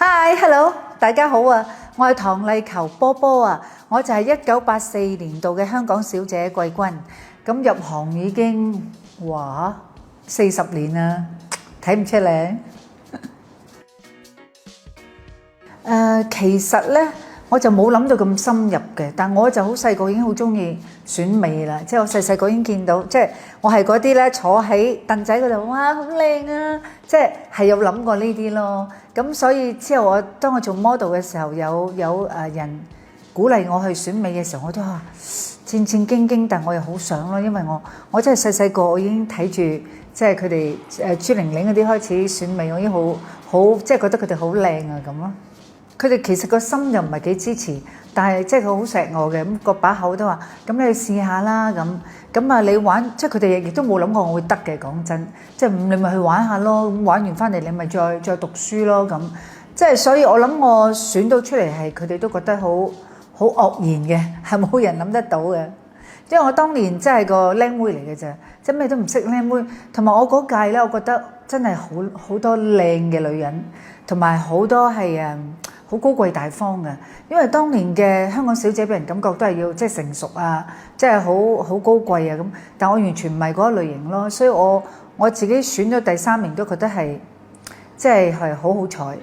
Hi，Hello，大家好啊！我係唐麗球波波啊，我就係1984年度嘅香港小姐季軍，咁入行已經40年啦，睇唔出咧。其實咧我就冇諗到咁深入嘅，但我就好細個已經好中意選美啦，即係我細個已經見到，即係我係嗰啲咧坐喺凳仔嗰度，哇好靚啊！即係有諗過呢啲咯。咁所以之後當我做 model 嘅時候，有人鼓勵我去選美嘅時候，我都話戰戰兢兢，但我又好想咯，因為我真係細個我已經睇住即係佢哋朱玲玲嗰啲開始選美，我已經好即係覺得佢哋好靚啊咁咯。佢哋其實個心又唔係幾支持，但係即係佢好錫我嘅，咁個把口都話：咁你去試下啦咁啊！你玩即係佢哋亦都冇諗過我會得嘅，講真，即係你咪去玩下咯，咁玩完翻嚟你咪再讀書咯咁。即係所以我諗我選到出嚟係佢哋都覺得好愕然嘅，係冇人諗得到嘅。因為我當年真係個靚妹嚟嘅啫，即係咩都唔識靚妹，同埋我嗰屆咧，我覺得真係好多靚嘅女人，同埋好多係好高貴大方嘅，因為當年嘅香港小姐俾人感覺都係要即係成熟啊，即係好高貴啊咁。但我完全唔係嗰一類型咯，所以我自己選咗第3名都覺得係即係好好彩。